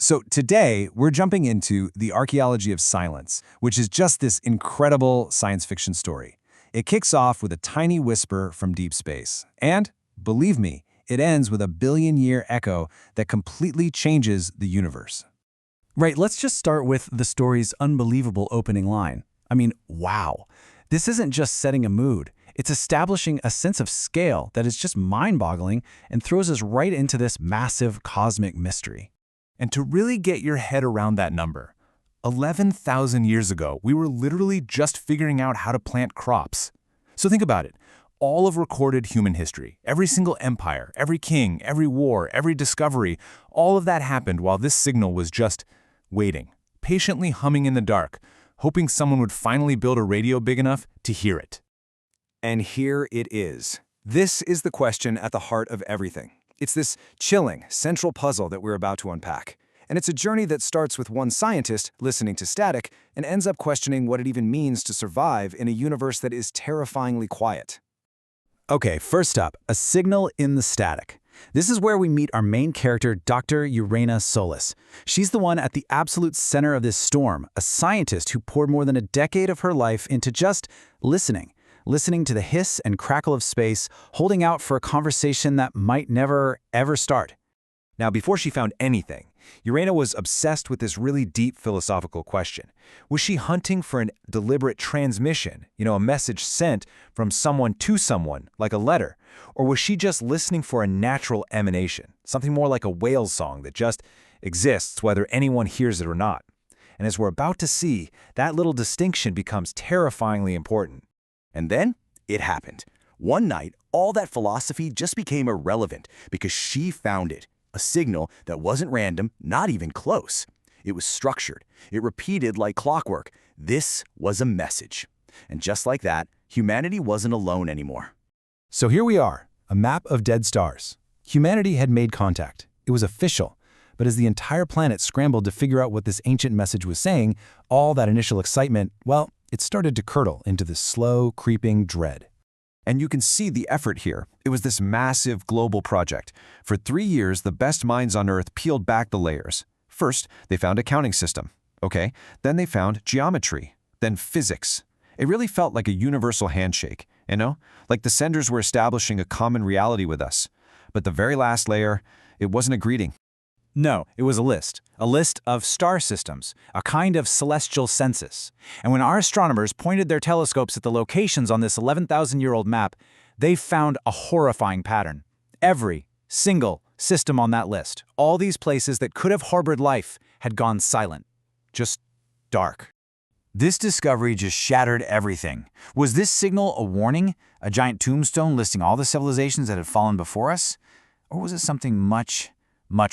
So today, we're jumping into the archaeology of silence, which is just this incredible science fiction story. It kicks off with a tiny whisper from deep space. And, believe me, it ends with a billion-year echo that completely changes the universe. Right, let's just start with the story's unbelievable opening line. I mean, wow. This isn't just setting a mood. It's establishing a sense of scale that is just mind-boggling and throws us right into this massive cosmic mystery. And to really get your head around that number, 11,000 years ago, we were literally just figuring out how to plant crops. So think about it. All of recorded human history, every single empire, every king, every war, every discovery, all of that happened while this signal was just waiting, patiently humming in the dark, hoping someone would finally build a radio big enough to hear it. And here it is. This is the question at the heart of everything. It's this chilling, central puzzle that we're about to unpack. And it's a journey that starts with one scientist listening to static and ends up questioning what it even means to survive in a universe that is terrifyingly quiet. Okay, first up, a signal in the static. This is where we meet our main character, Dr. Yurena Solis. She's the one at the absolute center of this storm, a scientist who poured more than a decade of her life into just listening to the hiss and crackle of space, holding out for a conversation that might never, ever start. Now, before she found anything, Yurena was obsessed with this really deep philosophical question. Was she hunting for a deliberate transmission, a message sent from someone to someone, like a letter? Or was she just listening for a natural emanation, something more like a whale's song that just exists whether anyone hears it or not? And as we're about to see, that little distinction becomes terrifyingly important. And then it happened. One night, all that philosophy just became irrelevant because she found it. A signal that wasn't random, not even close. It was structured. It repeated like clockwork. This was a message. And just like that, humanity wasn't alone anymore. So here we are, a map of dead stars. Humanity had made contact. It was official. But as the entire planet scrambled to figure out what this ancient message was saying, all that initial excitement, well, it started to curdle into this slow, creeping dread. And you can see the effort here. It was this massive global project. For 3 years, the best minds on Earth peeled back the layers. First, they found a counting system. Okay, then they found geometry, then physics. It really felt like a universal handshake, like the senders were establishing a common reality with us. But the very last layer, it wasn't a greeting. No, it was a list of star systems, a kind of celestial census. And when our astronomers pointed their telescopes at the locations on this 11,000-year-old map, they found a horrifying pattern. Every single system on that list, all these places that could have harbored life, had gone silent. Just dark. This discovery just shattered everything. Was this signal a warning, a giant tombstone listing all the civilizations that had fallen before us? Or was it something much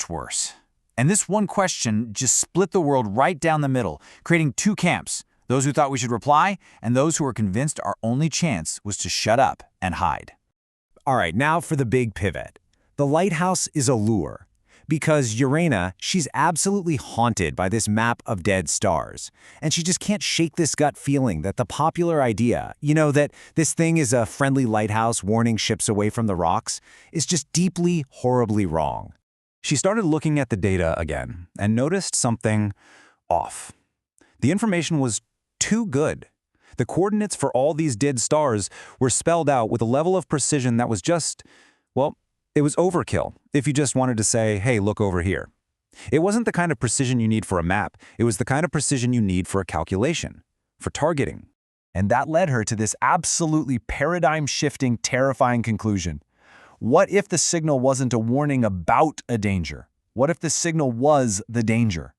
worse? And this one question just split the world right down the middle, creating two camps, those who thought we should reply and those who were convinced our only chance was to shut up and hide. All right, now for the big pivot. The lighthouse is a lure. Because Yurena, she's absolutely haunted by this map of dead stars. And she just can't shake this gut feeling that the popular idea, that this thing is a friendly lighthouse warning ships away from the rocks, is just deeply, horribly wrong. She started looking at the data again and noticed something off. The information was too good. The coordinates for all these dead stars were spelled out with a level of precision that was just, it was overkill if you just wanted to say, hey, look over here. It wasn't the kind of precision you need for a map. It was the kind of precision you need for a calculation, for targeting. And that led her to this absolutely paradigm-shifting, terrifying conclusion. What if the signal wasn't a warning about a danger? What if the signal was the danger?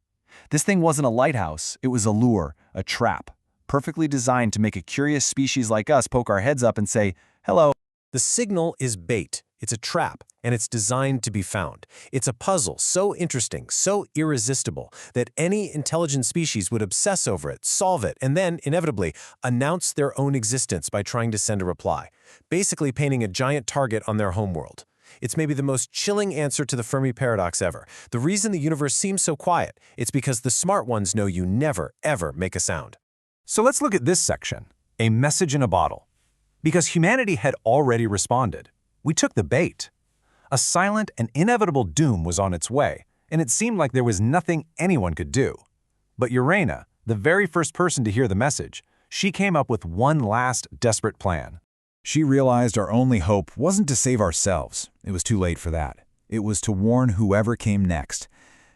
This thing wasn't a lighthouse, it was a lure, a trap, perfectly designed to make a curious species like us poke our heads up and say, hello. The signal is bait. It's a trap, and it's designed to be found. It's a puzzle so interesting, so irresistible, that any intelligent species would obsess over it, solve it, and then, inevitably, announce their own existence by trying to send a reply, basically painting a giant target on their homeworld. It's maybe the most chilling answer to the Fermi paradox ever. The reason the universe seems so quiet, it's because the smart ones know you never, ever make a sound. So let's look at this section, a message in a bottle. Because humanity had already responded. We took the bait. A silent and inevitable doom was on its way, and it seemed like there was nothing anyone could do. But Yurena, the very first person to hear the message, she came up with one last desperate plan. She realized our only hope wasn't to save ourselves. It was too late for that. It was to warn whoever came next.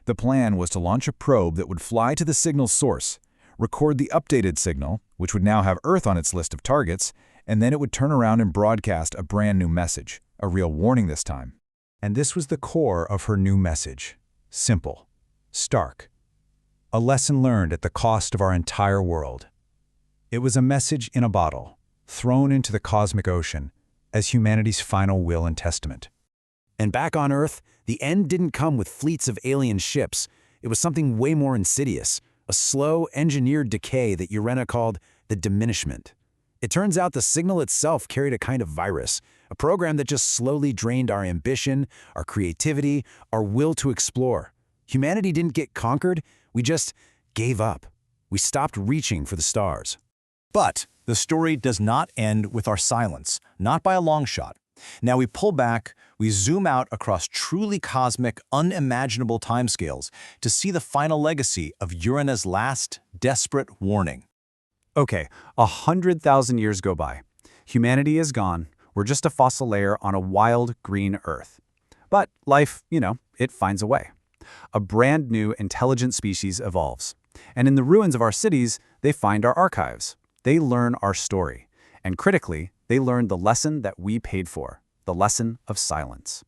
The plan was to launch a probe that would fly to the signal's source, record the updated signal, which would now have Earth on its list of targets, and then it would turn around and broadcast a brand new message, a real warning this time. And this was the core of her new message. Simple. Stark. A lesson learned at the cost of our entire world. It was a message in a bottle, thrown into the cosmic ocean as humanity's final will and testament. And back on Earth, the end didn't come with fleets of alien ships. It was something way more insidious, a slow, engineered decay that Yurena called the Diminishment. It turns out the signal itself carried a kind of virus, a program that just slowly drained our ambition, our creativity, our will to explore. Humanity didn't get conquered, we just gave up. We stopped reaching for the stars. But the story does not end with our silence, not by a long shot. Now we pull back, we zoom out across truly cosmic, unimaginable timescales to see the final legacy of Yurena's last, desperate warning. Okay, 100,000 years go by. Humanity is gone. We're just a fossil layer on a wild, green Earth. But life, it finds a way. A brand new, intelligent species evolves. And in the ruins of our cities, they find our archives. They learn our story. And critically, they learn the lesson that we paid for, the lesson of silence.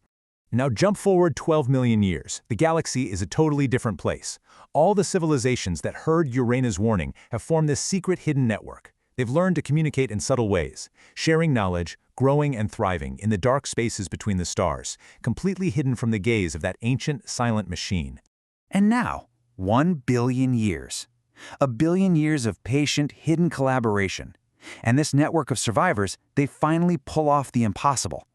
Now jump forward 12 million years. The galaxy is a totally different place. All the civilizations that heard Yurena's warning have formed this secret hidden network. They've learned to communicate in subtle ways, sharing knowledge, growing and thriving in the dark spaces between the stars, completely hidden from the gaze of that ancient, silent machine. And now, 1 billion years. A billion years of patient, hidden collaboration. And this network of survivors, they finally pull off the impossible.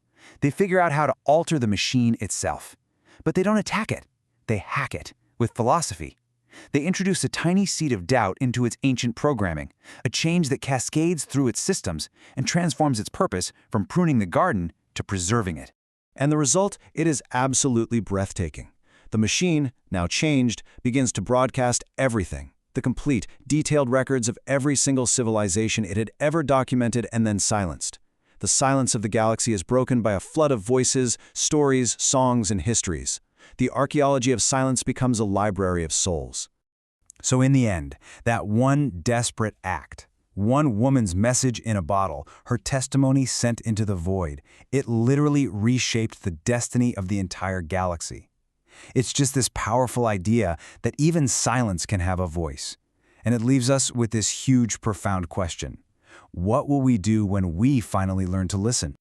They figure out how to alter the machine itself. But they don't attack it. They hack it with philosophy. They introduce a tiny seed of doubt into its ancient programming, a change that cascades through its systems and transforms its purpose from pruning the garden to preserving it. And the result, it is absolutely breathtaking. The machine, now changed, begins to broadcast everything. The complete, detailed records of every single civilization it had ever documented and then silenced. The silence of the galaxy is broken by a flood of voices, stories, songs, and histories. The archaeology of silence becomes a library of souls. So in the end, that one desperate act, one woman's message in a bottle, her testimony sent into the void, it literally reshaped the destiny of the entire galaxy. It's just this powerful idea that even silence can have a voice. And it leaves us with this huge, profound question. What will we do when we finally learn to listen?